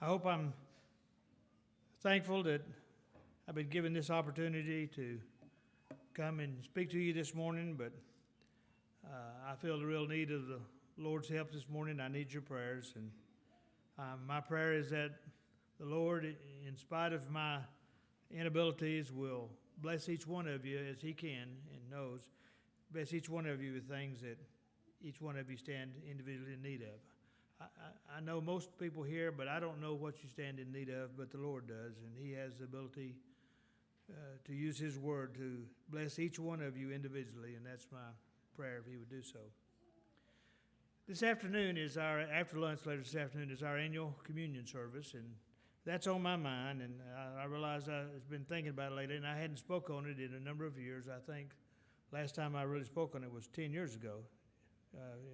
I hope I'm thankful that I've been given this opportunity to come and speak to you this morning, but I feel the real need of the Lord's help this morning. I need your prayers, and my prayer is that the Lord, in spite of my inabilities, will bless each one of you as He can and knows, bless each one of you with things that each one of you stand individually in need of. I know most people here, but I don't know what you stand in need of, but the Lord does, and He has the ability to use His word to bless each one of you individually, and that's my prayer if He would do so. This afternoon is after lunch later this afternoon is our annual communion service, and that's on my mind, and I realize I've been thinking about it lately, and I hadn't spoken on it in a number of years. I think last time I really spoke on it was 10 years ago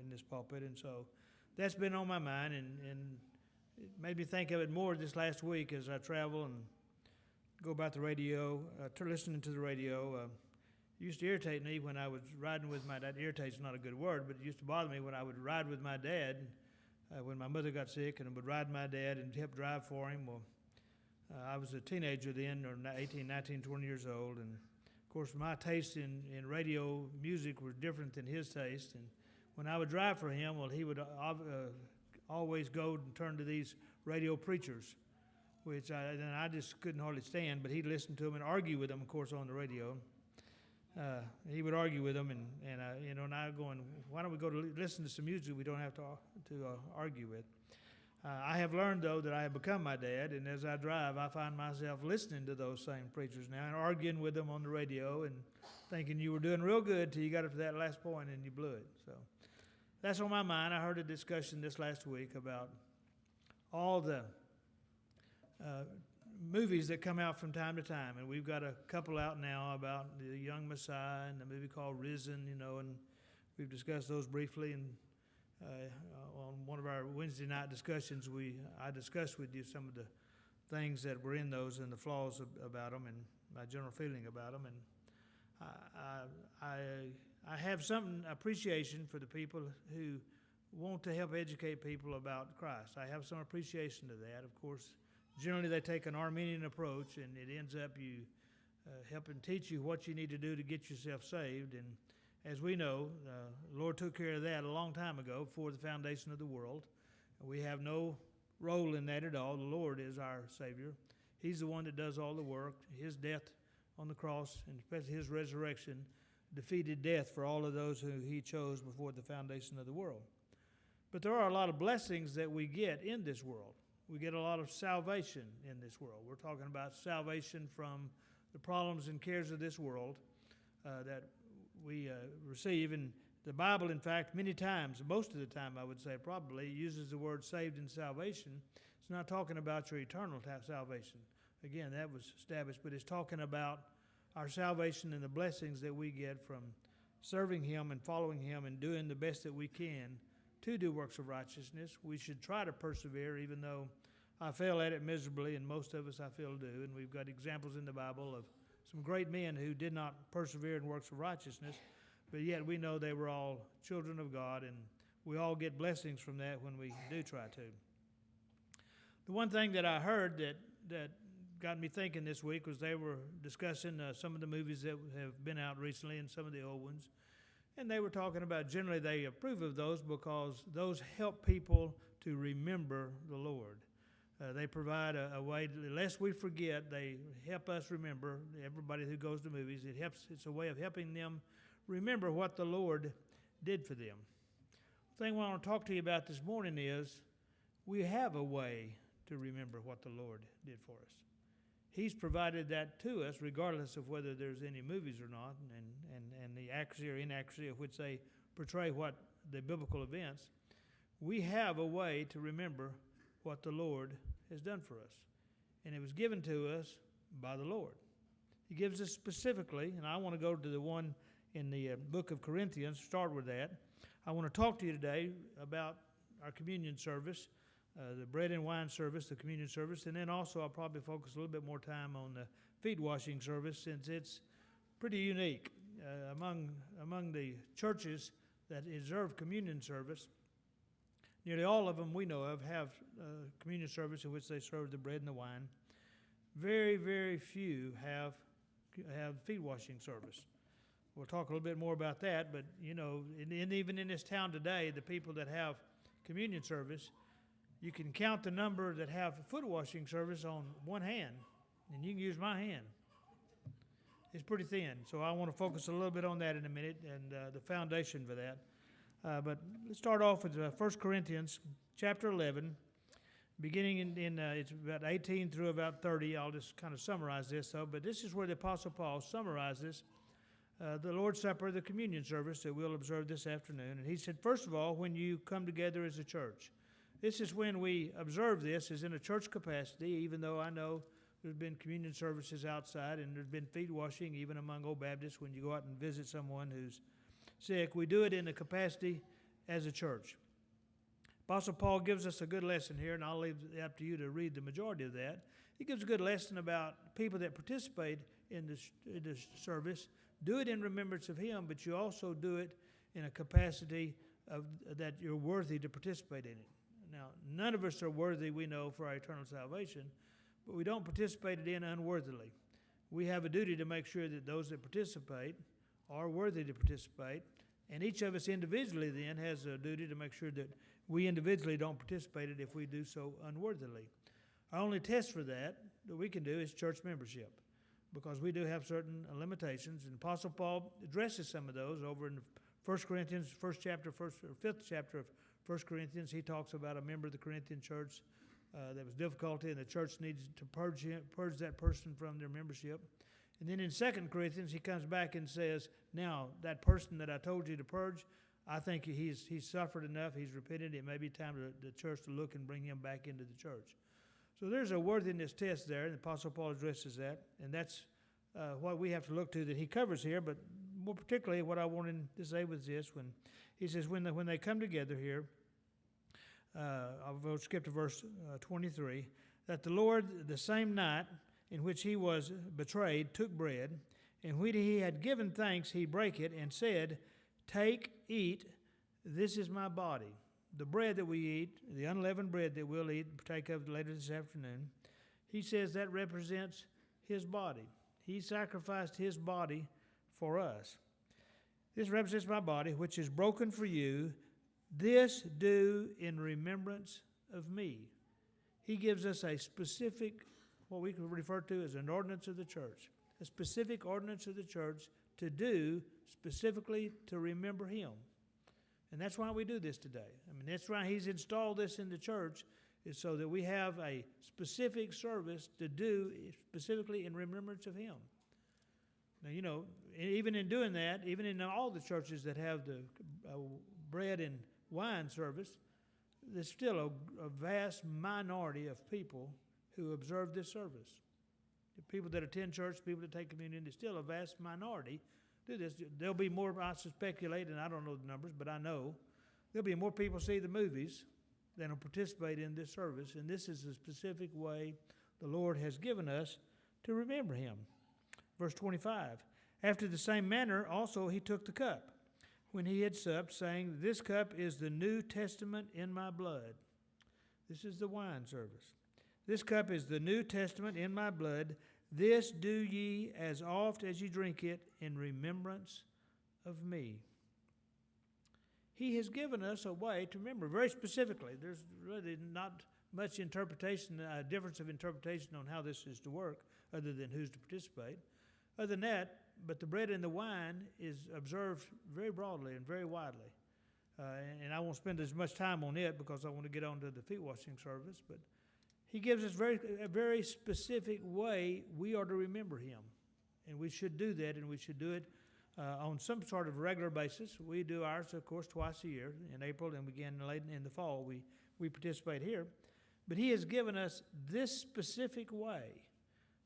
in this pulpit, and so that's been on my mind, and it made me think of it more this last week as I travel and go about the radio, listening to the radio. It used to irritate me when I was riding with that irritate's not a good word, but it used to bother me when I would ride with my dad when my mother got sick, and I would ride with my dad and help drive for him. Well, I was a teenager then, or 18, 19, 20 years old, and of course my taste in radio music was different than his taste, and when I would drive for him, well, he would always go and turn to these radio preachers, which I just couldn't hardly stand, but he'd listen to them and argue with them, of course, on the radio. He would argue with them, and I going, why don't we go to listen to some music we don't have to argue with? I have learned, though, that I have become my dad, and as I drive, I find myself listening to those same preachers now and arguing with them on the radio and thinking you were doing real good till you got up to that last point and you blew it. So that's on my mind. I heard a discussion this last week about all the movies that come out from time to time, and we've got a couple out now about the young Messiah and the movie called Risen, and we've discussed those briefly. And on one of our Wednesday night discussions, I discussed with you some of the things that were in those and the flaws about them and my general feeling about them. And I have some appreciation for the people who want to help educate people about Christ. I have some appreciation to that. Of course, generally they take an Arminian approach, and it ends up you helping teach you what you need to do to get yourself saved. And as we know, the Lord took care of that a long time ago, before the foundation of the world. We have no role in that at all. The Lord is our Savior. He's the one that does all the work. His death on the cross, and especially His resurrection, defeated death for all of those who He chose before the foundation of the world. But there are a lot of blessings that we get in this world. We get a lot of salvation in this world. We're talking about salvation from the problems and cares of this world that we receive. And the Bible, in fact, many times, most of the time I would say probably, uses the word saved and salvation. It's not talking about your eternal salvation. Again, that was established, but it's talking about our salvation and the blessings that we get from serving Him and following Him and doing the best that we can to do works of righteousness. We should try to persevere, even though I fail at it miserably, and most of us I feel do. And we've got examples in the Bible of some great men who did not persevere in works of righteousness, but yet we know they were all children of God, and we all get blessings from that when we do try to. The one thing that I heard that got me thinking this week was they were discussing some of the movies that have been out recently and some of the old ones. And they were talking about generally they approve of those because those help people to remember the Lord. They provide a way, lest we forget, they help us remember, everybody who goes to movies, it's a way of helping them remember what the Lord did for them. The thing I want to talk to you about this morning is we have a way to remember what the Lord did for us. He's provided that to us regardless of whether there's any movies or not, and the accuracy or inaccuracy of which they portray what the biblical events. We have a way to remember what the Lord has done for us. And it was given to us by the Lord. He gives us specifically, and I want to go to the one in the book of Corinthians, start with that. I want to talk to you today about our communion service, the bread and wine service, the communion service, and then also I'll probably focus a little bit more time on the feet washing service, since it's pretty unique. Among the churches that observe communion service, Nearly all of them we know of have communion service in which they serve the bread and the wine. Very, very few have feet washing service. We'll talk a little bit more about that, but you know, even in this town today, the people that have communion service, you can count the number that have foot washing service on one hand, and you can use my hand. It's pretty thin, so I want to focus a little bit on that in a minute and the foundation for that. But let's start off with 1 Corinthians chapter 11, beginning in it's about 18 through about 30. I'll just kind of summarize this, though. But this is where the Apostle Paul summarizes the Lord's Supper, the communion service that we'll observe this afternoon. And he said, first of all, when you come together as a church. This is when we observe this, is in a church capacity, even though I know there's been communion services outside and there's been feet washing even among Old Baptists when you go out and visit someone who's sick. We do it in a capacity as a church. Apostle Paul gives us a good lesson here, and I'll leave it up to you to read the majority of that. He gives a good lesson about people that participate in this service. Do it in remembrance of him, but you also do it in a capacity of that you're worthy to participate in it. Now, none of us are worthy, we know, for our eternal salvation, but we don't participate in unworthily. We have a duty to make sure that those that participate are worthy to participate, and each of us individually then has a duty to make sure that we individually don't participate in it if we do so unworthily. Our only test for that we can do is church membership, because we do have certain limitations, and Apostle Paul addresses some of those over in 1 Corinthians, 5th chapter of 1 Corinthians. He talks about a member of the Corinthian church that was difficulty, and the church needs to purge that person from their membership. And then in 2 Corinthians, he comes back and says, now, that person that I told you to purge, I think he's suffered enough, he's repented, it may be time for the church to look and bring him back into the church. So there's a worthiness test there, and the Apostle Paul addresses that, and that's what we have to look to that he covers here. But more particularly, what I wanted to say was this: when he says, when they come together here, I'll skip to verse 23, that the Lord, the same night in which he was betrayed, took bread, and when he had given thanks, he brake it and said, take, eat, this is my body. The bread that we eat, the unleavened bread that we'll eat, partake of later this afternoon, he says that represents his body. He sacrificed his body for us. This represents my body, which is broken for you. This do in remembrance of me. He gives us a specific, what we could refer to as an ordinance of the church, a specific ordinance of the church to do specifically to remember him. And that's why we do this today. I mean, that's why he's installed this in the church, is so that we have a specific service to do specifically in remembrance of him. Now, you know, even in doing that, even in all the churches that have the bread and wine service, there's still a vast minority of people who observe this service. The people that attend church, people that take communion, there's still a vast minority do this. There'll be more, I speculate, and I don't know the numbers, but I know there'll be more people see the movies than will participate in this service, and this is a specific way the Lord has given us to remember him. Verse 25, after the same manner also he took the cup when he had supped, saying, this cup is the New Testament in my blood. This is the wine service. This cup is the New Testament in my blood. This do ye as oft as ye drink it in remembrance of me. He has given us a way to remember very specifically. There's really not much interpretation, difference of interpretation on how this is to work, other than who's to participate. Other than that, but the bread and the wine is observed very broadly and very widely. And I won't spend as much time on it because I want to get on to the feet washing service, but he gives us a very specific way we are to remember him. And we should do that, and we should do it on some sort of regular basis. We do ours, of course, twice a year, in April and again late in the fall. We participate here. But he has given us this specific way.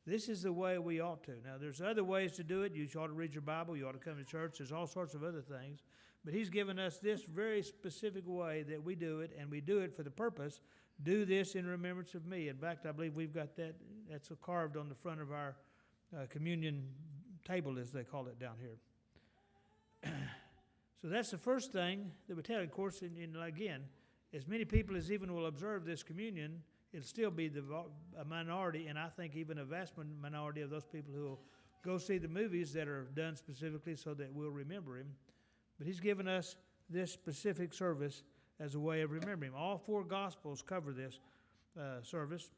This is the way we ought to. Now, there's other ways to do it. You ought to read your Bible. You ought to come to church. There's all sorts of other things. But he's given us this very specific way that we do it, and we do it for the purpose, do this in remembrance of me. In fact, I believe we've got that. That's carved on the front of our communion table, as they call it down here. So that's the first thing that we tell. Of course, again, as many people as even will observe this communion, it'll still be a minority, and I think even a vast minority of those people who will go see the movies that are done specifically so that we'll remember him. But he's given us this specific service as a way of remembering him. All four Gospels cover this service.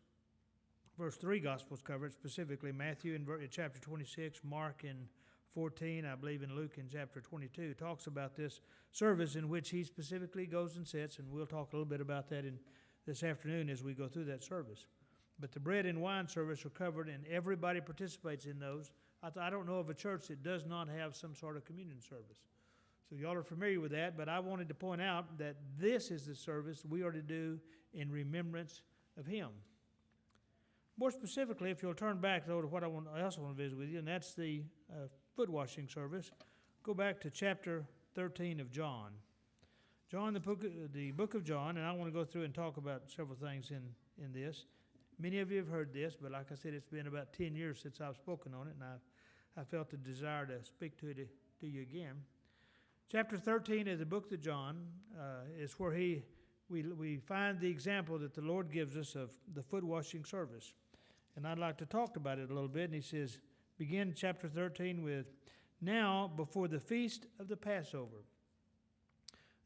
Verse 3 Gospels cover it specifically. Matthew in chapter 26, Mark in 14, I believe in Luke in chapter 22, talks about this service in which he specifically goes and sits, and we'll talk a little bit about that in this afternoon as we go through that service. But the bread and wine service are covered, and everybody participates in those. I don't know of a church that does not have some sort of communion service. So y'all are familiar with that, but I wanted to point out that this is the service we are to do in remembrance of him. More specifically, if you'll turn back though to what I also want to visit with you, and that's the foot washing service. Go back to chapter 13 of John. John, the book of John, and I want to go through and talk about several things in this. Many of you have heard this, but like I said, it's been about 10 years since I've spoken on it, and I felt the desire to speak to you again. Chapter 13 of the book of John is where we find the example that the Lord gives us of the foot washing service. And I'd like to talk about it a little bit. And he says, begin chapter 13 with, now before the feast of the Passover.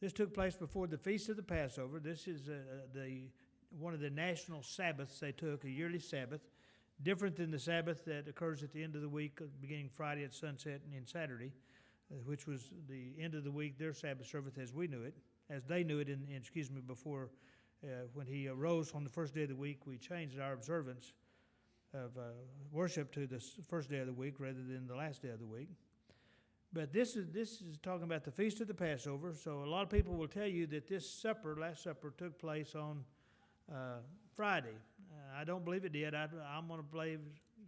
This took place before the feast of the Passover. This is one of the national Sabbaths they took, a yearly Sabbath, different than the Sabbath that occurs at the end of the week, beginning Friday at sunset and Saturday, which was the end of the week, their Sabbath service as we knew it, as they knew it before when he arose on the first day of the week, we changed our observance of worship to the first day of the week rather than the last day of the week. But this is talking about the Feast of the Passover. So a lot of people will tell you that this Last Supper, took place on Friday. I don't believe it did. I'm going to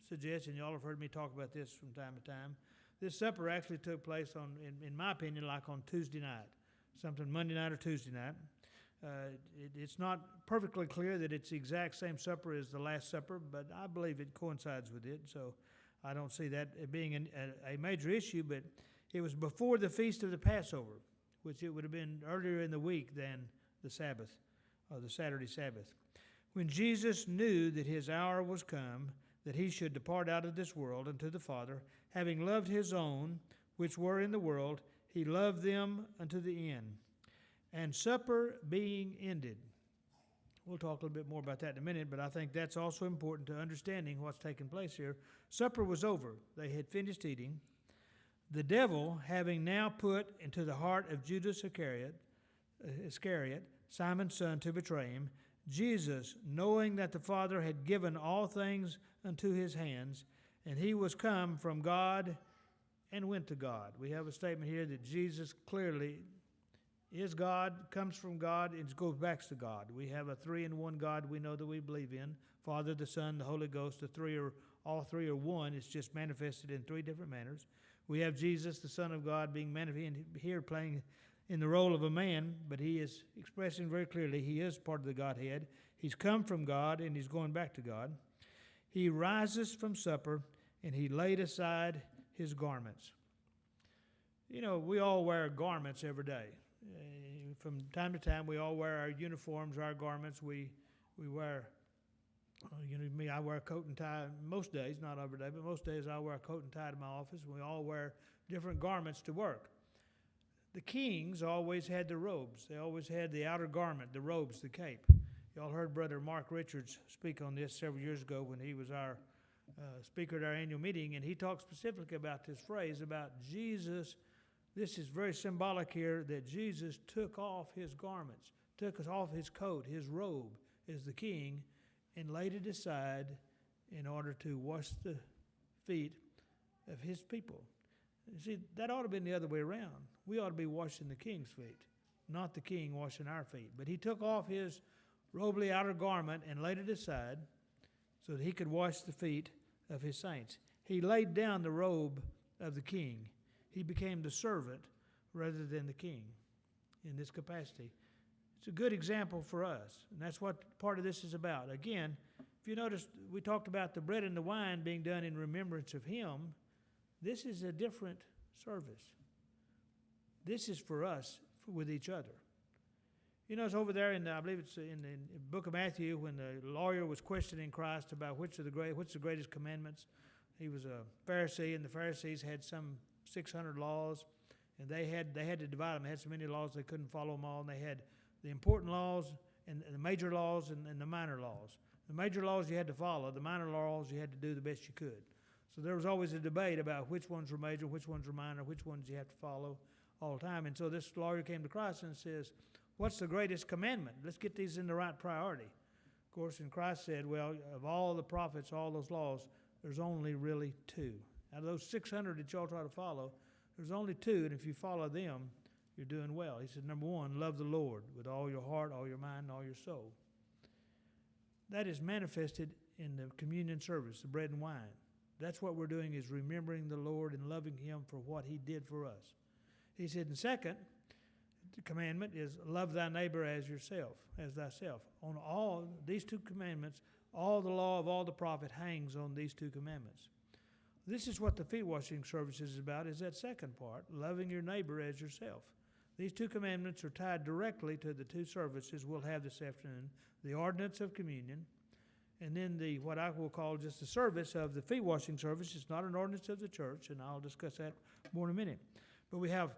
suggest, and y'all have heard me talk about this from time to time, this supper actually took place on, in my opinion, like on Tuesday night, something Monday night or Tuesday night. It's not perfectly clear that it's the exact same supper as the Last Supper, but I believe it coincides with it, so I don't see that being a major issue, but it was before the Feast of the Passover, which it would have been earlier in the week than the Sabbath, or the Saturday Sabbath. When Jesus knew that his hour was come, that he should depart out of this world unto the Father, having loved his own, which were in the world, he loved them unto the end. And supper being ended. We'll talk a little bit more about that in a minute, but I think that's also important to understanding what's taking place here. Supper was over. They had finished eating. The devil, having now put into the heart of Judas Iscariot, Simon's son, to betray him, Jesus, knowing that the Father had given all things unto his hands, and he was come from God and went to God. We have a statement here that Jesus clearly is God, comes from God, and goes back to God. We have a three-in-one God we know that we believe in. Father, the Son, the Holy Ghost, all three are one. It's just manifested in three different manners. We have Jesus, the Son of God, being manifested here, playing in the role of a man, but he is expressing very clearly he is part of the Godhead. He's come from God, and he's going back to God. He rises from supper, and he laid aside his garments. You know, we all wear garments every day. From time to time, we all wear our uniforms, our garments. We wear, me, I wear a coat and tie most days, not every day, but most days I wear a coat and tie to my office. We all wear different garments to work. The kings always had the robes. They always had the outer garment, the robes, the cape. Y'all heard Brother Mark Richards speak on this several years ago when he was our speaker at our annual meeting, and he talked specifically about this phrase about Jesus. This is very symbolic here that Jesus took off his garments, took off his coat, his robe as the king, and laid it aside in order to wash the feet of his people. You see, that ought to have been the other way around. We ought to be washing the king's feet, not the king washing our feet. But he took off his robely outer garment and laid it aside so that he could wash the feet of his saints. He laid down the robe of the king. He became the servant rather than the king in this capacity. It's a good example for us, and that's what part of this is about. Again, if you notice, we talked about the bread and the wine being done in remembrance of him. This is a different service. This is for us with each other. You know, it's over there in, I believe it's in the book of Matthew, when the lawyer was questioning Christ about what's the greatest commandments. He was a Pharisee, and the Pharisees had some 600 laws, and they had to divide them. They had so many laws they couldn't follow them all, and they had the important laws and the major laws and the minor laws. The major laws you had to follow. The minor laws you had to do the best you could. So there was always a debate about which ones were major, which ones were minor, which ones you have to follow all the time. And so this lawyer came to Christ and says, what's the greatest commandment? Let's get these in the right priority. Of course, and Christ said, well, of all the prophets, all those laws, there's only really two. Out of those 600 that y'all try to follow, there's only two, and if you follow them, you're doing well. He said, number one, love the Lord with all your heart, all your mind, and all your soul. That is manifested in the communion service, the bread and wine. That's what we're doing, is remembering the Lord and loving Him for what He did for us. He said, and second, the commandment is love thy neighbor as yourself, as thyself. On all these two commandments, all the law of all the prophet hangs on these two commandments. This is what the feet washing service is about, is that second part, loving your neighbor as yourself. These two commandments are tied directly to the two services we'll have this afternoon, the ordinance of communion, and then the what I will call just the service of the feet washing service. It's not an ordinance of the church, and I'll discuss that more in a minute. But we have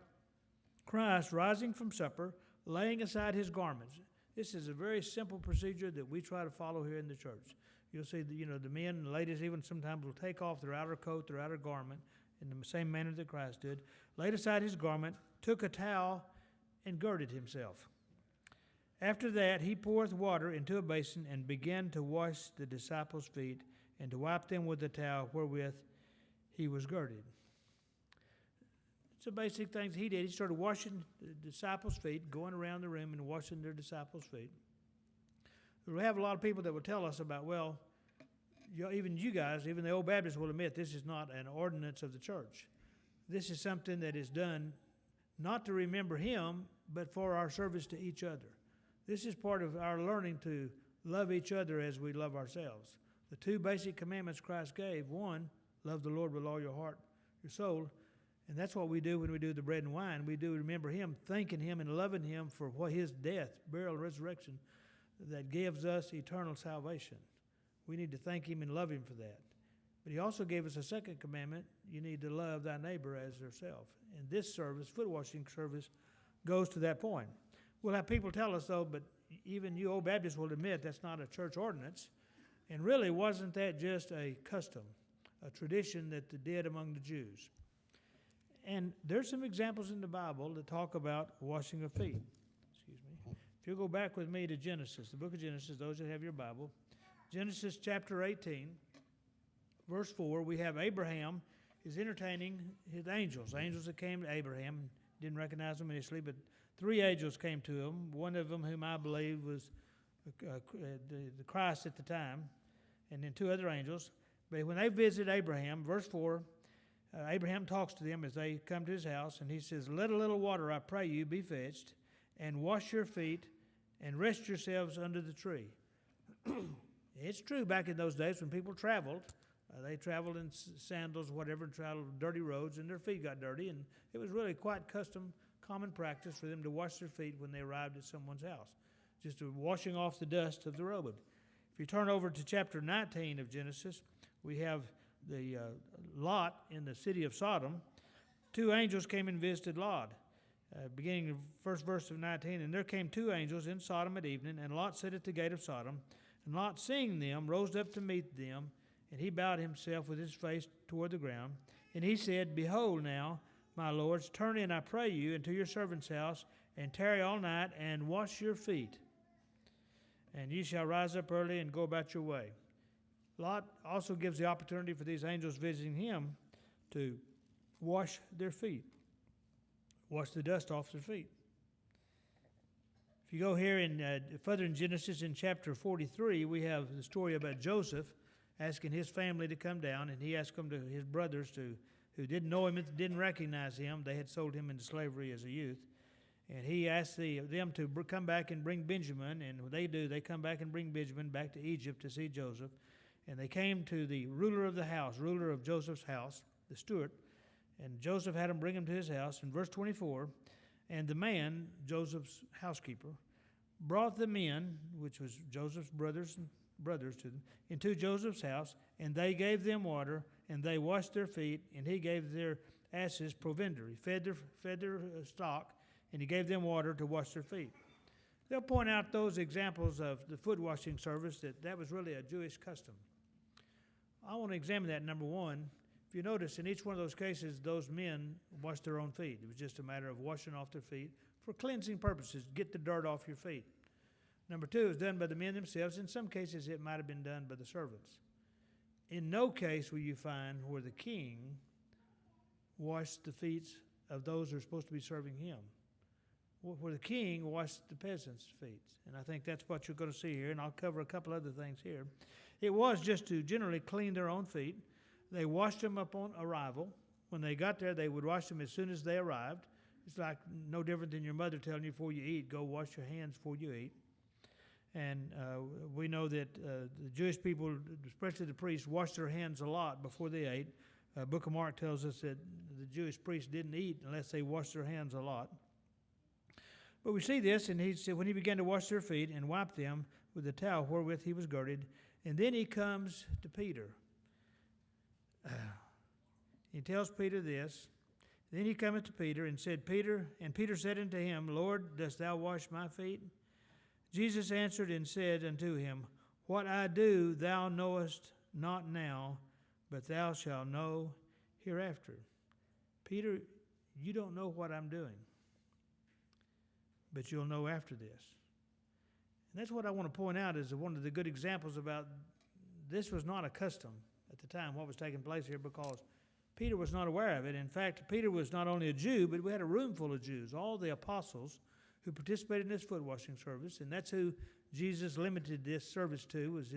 Christ rising from supper, laying aside His garments. This is a very simple procedure that we try to follow here in the church. You'll see the men and ladies even sometimes will take off their outer coat, their outer garment, in the same manner that Christ did, laid aside His garment, took a towel, and girded Himself. After that, He poureth water into a basin and began to wash the disciples' feet and to wipe them with the towel wherewith He was girded. It's the basic things He did. He started washing the disciples' feet, going around the room and washing their disciples' feet. We have a lot of people that will tell us about, well, even you guys, even the old Baptists will admit this is not an ordinance of the church. This is something that is done not to remember Him, but for our service to each other. This is part of our learning to love each other as we love ourselves. The two basic commandments Christ gave, one, love the Lord with all your heart, your soul, and that's what we do when we do the bread and wine. We do remember Him, thanking Him and loving Him for what His death, burial, and resurrection that gives us eternal salvation. We need to thank Him and love Him for that. But He also gave us a second commandment. You need to love thy neighbor as yourself. And this service, foot washing service, goes to that point. We'll have people tell us, though, but even you old Baptists will admit that's not a church ordinance. And really, wasn't that just a custom, a tradition that they did among the Jews? And there's some examples in the Bible that talk about washing of feet. Excuse me. If you'll go back with me to Genesis, the book of Genesis, those that have your Bible, Genesis chapter 18, verse 4, we have Abraham is entertaining his angels that came to Abraham. Didn't recognize them initially, but 3 angels came to him, one of them whom I believe was the Christ at the time, and then 2 other angels. But when they visit Abraham, verse 4, Abraham talks to them as they come to his house, and he says, let a little water, I pray you, be fetched, and wash your feet, and rest yourselves under the tree. It's true, back in those days when people traveled, they traveled in sandals, whatever, and traveled dirty roads, and their feet got dirty, and it was really quite common practice for them to wash their feet when they arrived at someone's house, just washing off the dust of the road. If you turn over to chapter 19 of Genesis, we have the Lot in the city of Sodom. 2 angels came and visited Lot. Beginning of first verse of 19, and there came 2 angels in Sodom at evening, and Lot sat at the gate of Sodom. And Lot, seeing them, rose up to meet them, and he bowed himself with his face toward the ground. And he said, behold now, my lords, turn in, I pray you, into your servant's house, and tarry all night, and wash your feet. And ye shall rise up early and go about your way. Lot also gives the opportunity for these angels visiting him to wash their feet, wash the dust off their feet. If you go here further in Genesis in chapter 43, we have the story about Joseph asking his family to come down, and he asked his brothers who didn't know him, didn't recognize him. They had sold him into slavery as a youth. And he asked them to come back and bring Benjamin, and they do. They come back and bring Benjamin back to Egypt to see Joseph. And they came to the ruler of the house, ruler of Joseph's house, the steward, and Joseph had them bring him to his house. In verse 24, and the man, Joseph's housekeeper, brought the men, which was Joseph's brothers to them, into Joseph's house, and they gave them water, and they washed their feet, and he gave their asses provender. He fed their stock, and he gave them water to wash their feet. They'll point out those examples of the foot washing service that was really a Jewish custom. I want to examine that. Number one, if you notice, in each one of those cases, those men washed their own feet. It was just a matter of washing off their feet for cleansing purposes, get the dirt off your feet. Number two, it was done by the men themselves. In some cases, it might have been done by the servants. In no case will you find where the king washed the feet of those who are supposed to be serving him, where the king washed the peasants' feet. And I think that's what you're going to see here, and I'll cover a couple other things here. It was just to generally clean their own feet. They washed them upon arrival. When they got there, they would wash them as soon as they arrived. It's like no different than your mother telling you before you eat, go wash your hands before you eat. And we know that the Jewish people, especially the priests, washed their hands a lot before they ate. Book of Mark tells us that the Jewish priests didn't eat unless they washed their hands a lot. But we see this, and he said, when he began to wash their feet and wipe them with the towel wherewith he was girded, and then he comes to Peter. He tells Peter this. Then he cometh to Peter and said, and Peter said unto him, Lord, dost thou wash my feet? Jesus answered and said unto him, What I do thou knowest not now, but thou shalt know hereafter. Peter, you don't know what I'm doing, but you'll know after this. And that's what I want to point out is one of the good examples about this was not a custom at the time, what was taking place here, because Peter was not aware of it. In fact, Peter was not only a Jew, but we had a room full of Jews, all the apostles who participated in this foot washing service, and that's who Jesus limited this service to, was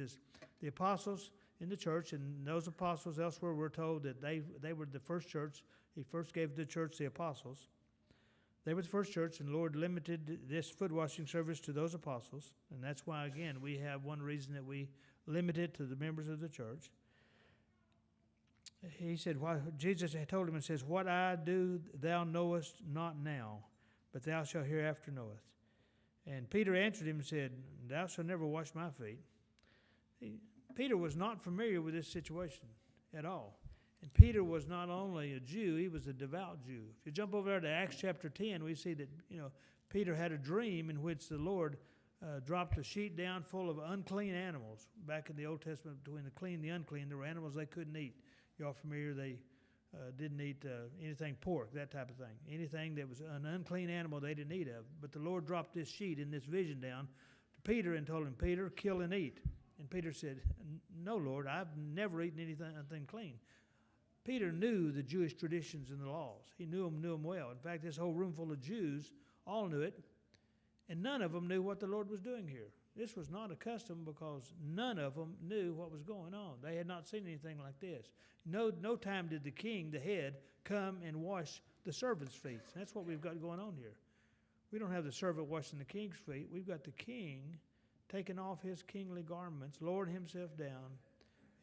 the apostles in the church, and those apostles elsewhere we're told that they were the first church. He first gave the church the apostles. They were the first church, and the Lord limited this foot washing service to those apostles, and that's why, again, we have one reason that we limit it to the members of the church. He said, Jesus had told him and says, What I do thou knowest not now, but thou shalt hereafter knoweth. And Peter answered him and said, Thou shalt never wash my feet. Peter was not familiar with this situation at all. And Peter was not only a Jew, he was a devout Jew. If you jump over there to Acts chapter 10, we see that Peter had a dream in which the Lord dropped a sheet down full of unclean animals. Back in the Old Testament, between the clean and the unclean, there were animals they couldn't eat. Y'all familiar? They didn't eat anything pork, that type of thing. Anything that was an unclean animal they didn't eat of. But the Lord dropped this sheet in this vision down to Peter and told him, Peter, kill and eat. And Peter said, No, Lord, I've never eaten anything clean. Peter knew the Jewish traditions and the laws. He knew them well. In fact, this whole room full of Jews all knew it, and none of them knew what the Lord was doing here. This was not a custom because none of them knew what was going on. They had not seen anything like this. No time did the king, the head, come and wash the servants' feet. That's what we've got going on here. We don't have the servant washing the king's feet. We've got the king taking off his kingly garments, lowering himself down,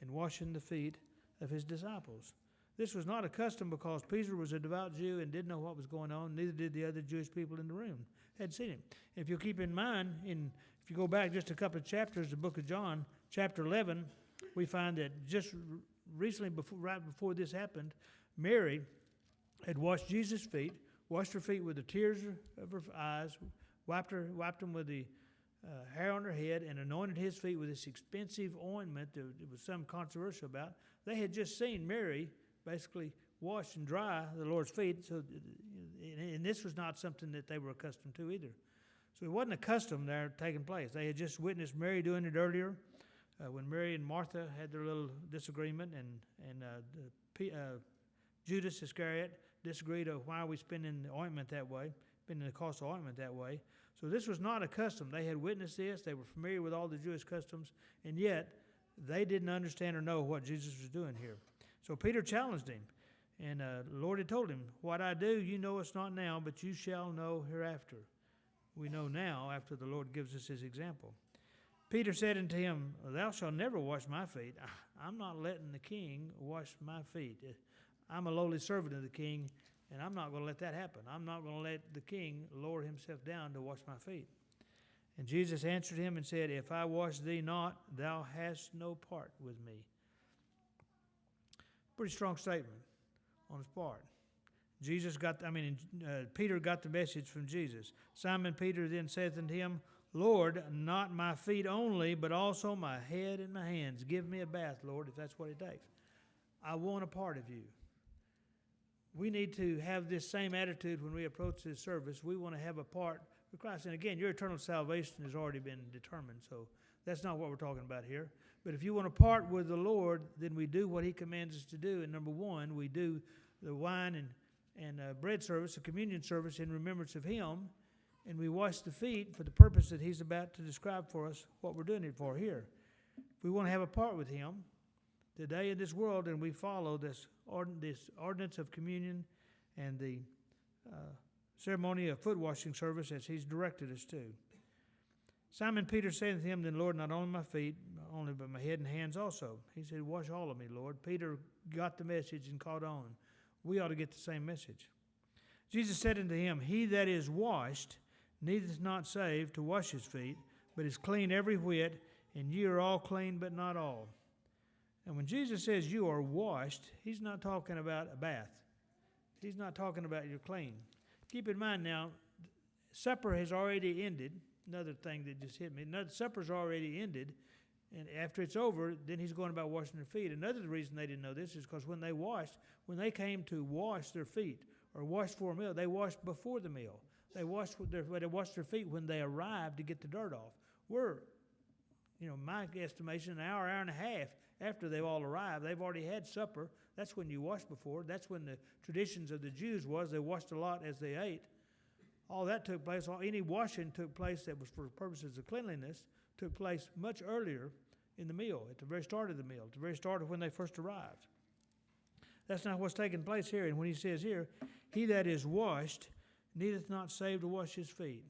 and washing the feet of his disciples. This was not a custom because Peter was a devout Jew and didn't know what was going on. Neither did the other Jewish people in the room. Had seen him. If you'll keep in mind, if you go back just a couple of chapters, the book of John, chapter 11, we find that just recently, right before this happened, Mary had washed Jesus' feet, washed her feet with the tears of her eyes, wiped them with the hair on her head, and anointed his feet with this expensive ointment that there was some controversial about. They had just seen Mary basically wash and dry the Lord's feet, and this was not something that they were accustomed to either. So it wasn't a custom there taking place. They had just witnessed Mary doing it earlier when Mary and Martha had their little disagreement, and Judas Iscariot disagreed on why are we spending the ointment that way, spending the cost of ointment that way. So this was not a custom. They had witnessed this. They were familiar with all the Jewish customs, and yet they didn't understand or know what Jesus was doing here. So Peter challenged him, and the Lord had told him, What I do, you know it's not now, but you shall know hereafter. We know now after the Lord gives us his example. Peter said unto him, Thou shalt never wash my feet. I'm not letting the king wash my feet. I'm a lowly servant of the king, and I'm not going to let that happen. I'm not going to let the king lower himself down to wash my feet. And Jesus answered him and said, If I wash thee not, thou hast no part with me. Pretty strong statement on his part. Peter got the message from Jesus. Simon Peter then saith unto him, Lord, not my feet only, but also my head and my hands. Give me a bath, Lord, if that's what it takes. I want a part of you. We need to have this same attitude when we approach this service. We want to have a part with Christ. And again, your eternal salvation has already been determined, so that's not what we're talking about here. But if you want to part with the Lord, then we do what he commands us to do. And number one, we do the wine and bread service, the communion service in remembrance of him. And we wash the feet for the purpose that he's about to describe for us what we're doing it for here. If we want to have a part with him today in this world, and we follow this ordinance of communion and the ceremony of foot washing service as he's directed us to. Simon Peter said to him, Then Lord, not only my feet, only but my head and hands also. He said, Wash all of me, Lord. Peter got the message and caught on. We ought to get the same message. Jesus said unto him, He that is washed needeth not save to wash his feet, but is clean every whit, and ye are all clean, but not all. And when Jesus says you are washed, he's not talking about a bath. He's not talking about you're clean. Keep in mind now, supper has already ended. Another thing that just hit me. Supper's already ended, and after it's over, then he's going about washing their feet. Another reason they didn't know this is because when they came to wash their feet or wash for a meal, they washed before the meal. They washed their feet when they arrived to get the dirt off. My estimation, an hour and a half after they've all arrived, they've already had supper. That's when you washed before. That's when the traditions of the Jews was. They washed a lot as they ate. All that took place, any washing took place that was for purposes of cleanliness, took place much earlier in the meal, at the very start of the meal, at the very start of when they first arrived. That's not what's taking place here. And when he says here, he that is washed needeth not save to wash his feet.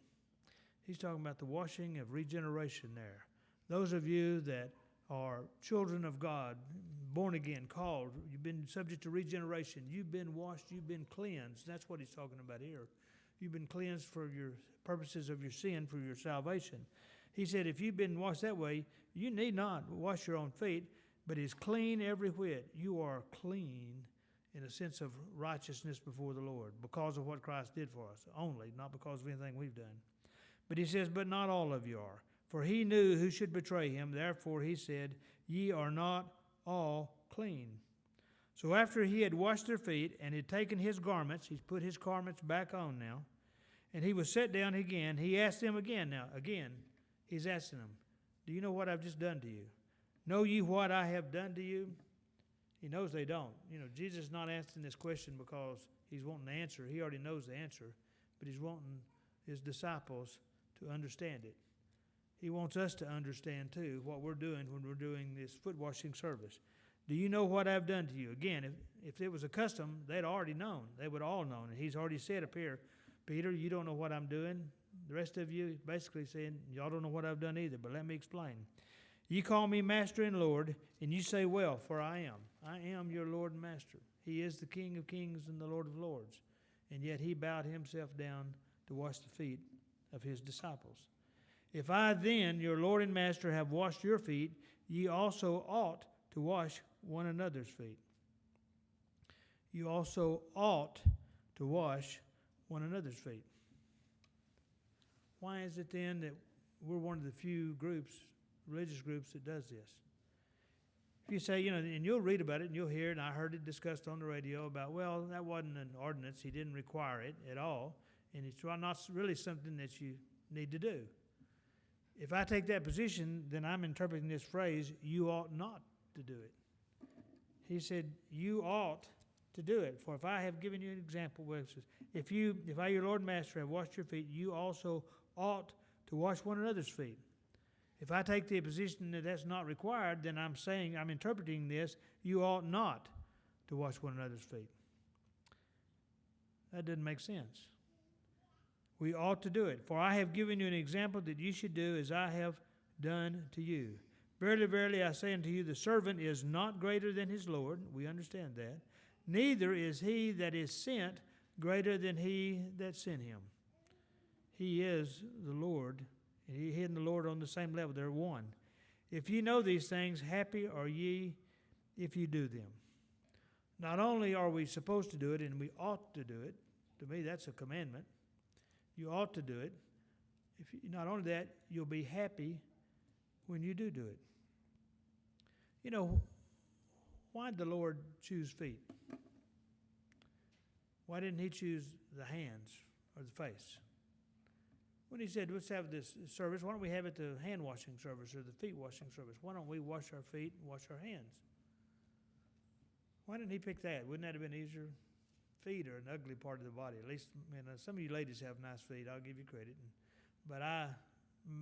He's talking about the washing of regeneration there. Those of you that are children of God, born again, called, you've been subject to regeneration, you've been washed, you've been cleansed. That's what he's talking about here. You've been cleansed for your purposes of your sin, for your salvation. He said, if you've been washed that way, you need not wash your own feet, but is clean every whit. You are clean in a sense of righteousness before the Lord because of what Christ did for us only, not because of anything we've done. But he says, but not all of you are. For he knew who should betray him. Therefore he said, ye are not all clean. So after he had washed their feet and had taken his garments, he's put his garments back on now, and he was set down again, he asked them again. Now, again, he's asking them, do you know what I've just done to you? Know ye what I have done to you? He knows they don't. Jesus is not asking this question because he's wanting the answer. He already knows the answer, but he's wanting his disciples to understand it. He wants us to understand, too, what we're doing when we're doing this foot washing service. Do you know what I've done to you? Again, if it was a custom, they'd already known. They would all known. And he's already said up here, Peter, you don't know what I'm doing. The rest of you basically saying, y'all don't know what I've done either, but let me explain. Ye call me Master and Lord, and you say, well, for I am. I am your Lord and Master. He is the King of kings and the Lord of lords. And yet he bowed himself down to wash the feet of his disciples. If I then, your Lord and Master, have washed your feet, ye also ought to wash one another's feet. You also ought to wash one another's feet. Why is it then that we're one of the few groups, religious groups, that does this? If you say, and you'll read about it and you'll hear it, and I heard it discussed on the radio about, well, that wasn't an ordinance. He didn't require it at all, and it's not really something that you need to do. If I take that position, then I'm interpreting this phrase, you ought not to do it. He said, you ought to do it. For if I have given you an example where it says, if I, your Lord and Master, have washed your feet, you also ought to wash one another's feet. If I take the position that that's not required, then I'm interpreting this, you ought not to wash one another's feet. That doesn't make sense. We ought to do it. For I have given you an example that you should do as I have done to you. Verily, verily, I say unto you, the servant is not greater than his Lord. We understand that. Neither is he that is sent greater than he that sent him. He is the Lord He and the Lord are on the same level. They're one. If you know these things, happy are ye if you do them. Not only are we supposed to do it, and we ought to do it. To me, that's a commandment. You ought to do it. Not only that, you'll be happy when you do it. You know, why did the Lord choose feet? Why didn't he choose the hands or the face? When he said, let's have this service, why don't we have it the hand washing service or the feet washing service? Why don't we wash our feet and wash our hands? Why didn't he pick that? Wouldn't that have been easier? Feet are an ugly part of the body. At least, some of you ladies have nice feet. I'll give you credit. But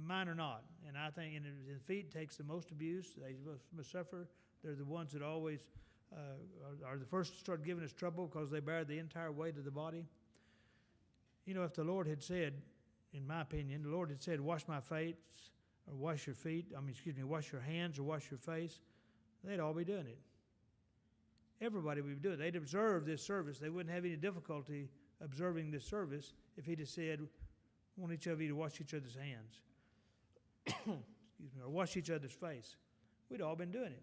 mine are not. And I think the feet takes the most abuse. They must suffer. They're the ones that always are the first to start giving us trouble because they bear the entire weight of the body. You know, if the Lord had said, in my opinion, the Lord had said, wash my face or wash your feet, wash your hands or wash your face, they'd all be doing it. Everybody would do it. They'd observe this service. They wouldn't have any difficulty observing this service if he'd have said, I want each of you to wash each other's hands. Or wash each other's face. We'd all been doing it.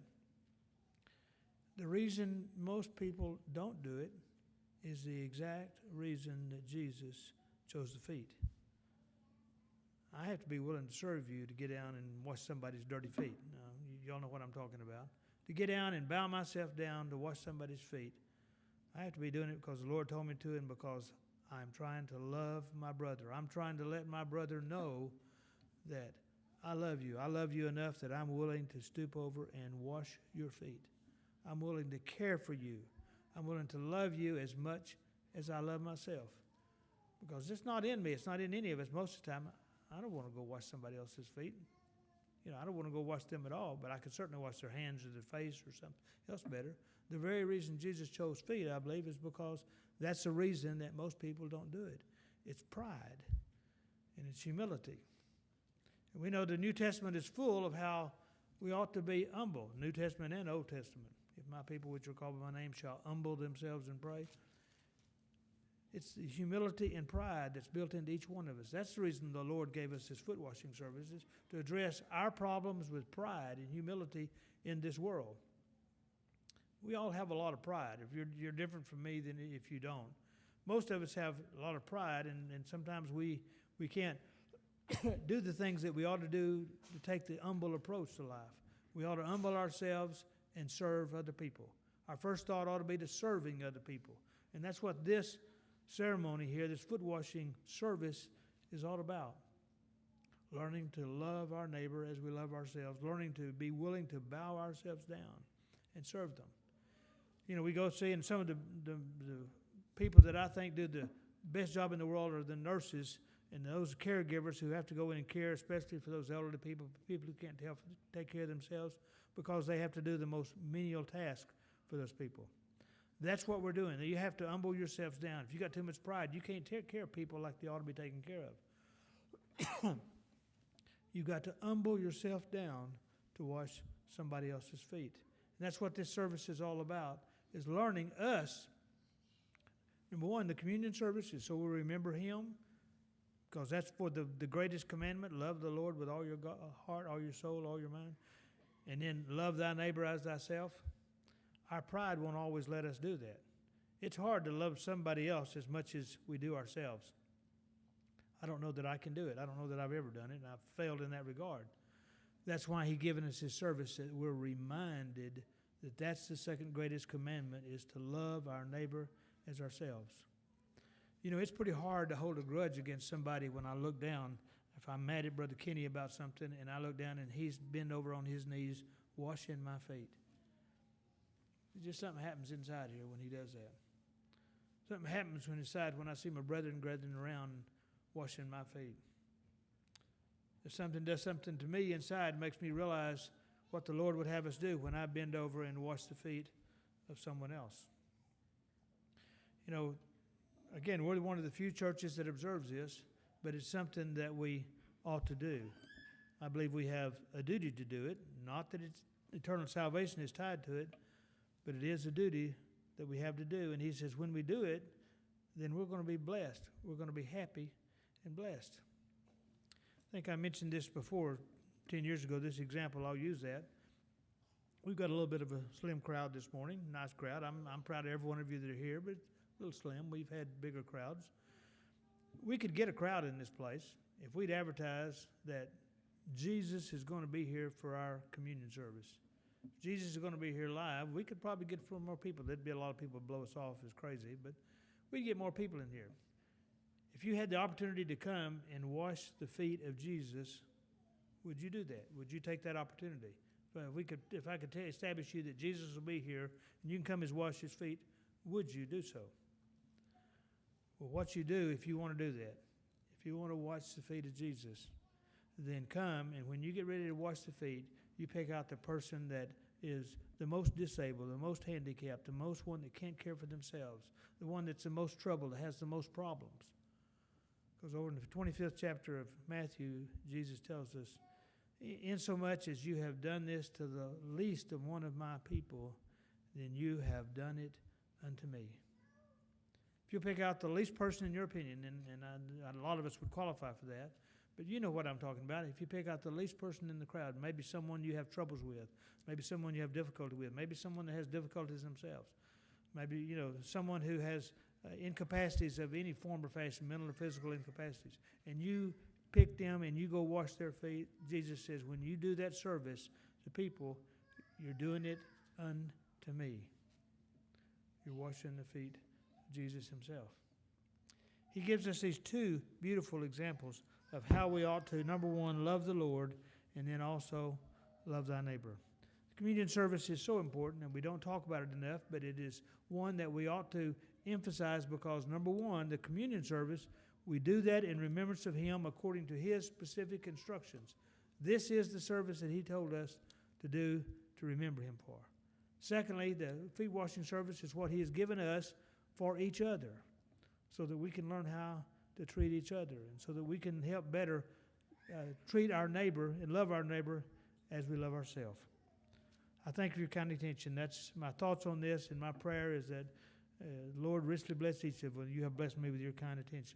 The reason most people don't do it is the exact reason that Jesus chose the feet. I have to be willing to serve you to get down and wash somebody's dirty feet. Y'all know what I'm talking about. To get down and bow myself down to wash somebody's feet, I have to be doing it because the Lord told me to and because I'm trying to love my brother. I'm trying to let my brother know that I love you. I love you enough that I'm willing to stoop over and wash your feet. I'm willing to care for you. I'm willing to love you as much as I love myself. Because it's not in me. It's not in any of us. Most of the time, I don't want to go wash somebody else's feet. I don't want to go wash them at all, but I could certainly wash their hands or their face or something else better. The very reason Jesus chose feet, I believe, is because that's the reason that most people don't do it. It's pride and it's humility. And we know the New Testament is full of how we ought to be humble, New Testament and Old Testament. If my people which are called by my name shall humble themselves and pray. It's the humility and pride that's built into each one of us. That's the reason the Lord gave us his foot washing services, to address our problems with pride and humility in this world. We all have a lot of pride. If you're different from me than if you don't. Most of us have a lot of pride, and sometimes we can't do the things that we ought to do to take the humble approach to life. We ought to humble ourselves and serve other people. Our first thought ought to be to serving other people. And that's what this ceremony here, this foot washing service, is all about. Learning to love our neighbor as we love ourselves. Learning to be willing to bow ourselves down and serve them. We go see, and some of the people that I think do the best job in the world are the nurses and those caregivers who have to go in and care, especially for those elderly people who can't take care of themselves because they have to do the most menial task for those people. That's what we're doing. You have to humble yourselves down. If you got too much pride, you can't take care of people like they ought to be taken care of. You've got to humble yourself down to wash somebody else's feet. And that's what this service is all about, is learning us. Number one, the communion service is so we remember him, because that's for the greatest commandment, love the Lord with all your heart, all your soul, all your mind. And then love thy neighbor as thyself. Our pride won't always let us do that. It's hard to love somebody else as much as we do ourselves. I don't know that I can do it. I don't know that I've ever done it, and I've failed in that regard. That's why he's given us his service, that we're reminded that that's the second greatest commandment, is to love our neighbor as ourselves. It's pretty hard to hold a grudge against somebody when I look down. If I'm mad at Brother Kenny about something, and I look down and he's bent over on his knees washing my feet. Just something happens inside here when he does that. Something happens when I see my brethren around washing my feet. If something does something to me inside, makes me realize what the Lord would have us do when I bend over and wash the feet of someone else. Again, we're one of the few churches that observes this, but it's something that we ought to do. I believe we have a duty to do it, not that eternal salvation is tied to it, but it is a duty that we have to do. And he says when we do it, then we're going to be blessed. We're going to be happy and blessed. I think I mentioned this before, 10 years ago, this example, I'll use that. We've got a little bit of a slim crowd this morning, nice crowd. I'm proud of every one of you that are here, but a little slim. We've had bigger crowds. We could get a crowd in this place if we'd advertise that Jesus is going to be here for our communion service. If Jesus is going to be here live, we could probably get more people. There'd be a lot of people blow us off as crazy, but we'd get more people in here. If you had the opportunity to come and wash the feet of Jesus, would you do that? Would you take that opportunity? If I could establish you that Jesus will be here and you can come and wash his feet, would you do so? Well, what you do if you want to do that, if you want to wash the feet of Jesus, then come, and when you get ready to wash the feet, you pick out the person that is the most disabled, the most handicapped, the most one that can't care for themselves, the one that's the most troubled, that has the most problems. Because over in the 25th chapter of Matthew, Jesus tells us, insomuch as you have done this to the least of one of my people, then you have done it unto me. If you pick out the least person in your opinion, and a lot of us would qualify for that, but you know what I'm talking about. If you pick out the least person in the crowd, maybe someone you have troubles with, maybe someone you have difficulty with, maybe someone that has difficulties themselves, maybe someone who has incapacities of any form or fashion, mental or physical incapacities, and you pick them and you go wash their feet, Jesus says, when you do that service to people, you're doing it unto me. You're washing the feet of Jesus himself. He gives us these two beautiful examples of how we ought to, number one, love the Lord, and then also love thy neighbor. Communion service is so important, and we don't talk about it enough, but it is one that we ought to emphasize because, number one, the communion service, we do that in remembrance of him according to his specific instructions. This is the service that he told us to do to remember him for. Secondly, the feet washing service is what he has given us for each other so that we can learn how to treat each other and so that we can help better treat our neighbor and love our neighbor as we love ourselves. I thank you for your kind attention. That's my thoughts on this, and my prayer is that Lord richly bless each of you. You have blessed me with your kind attention.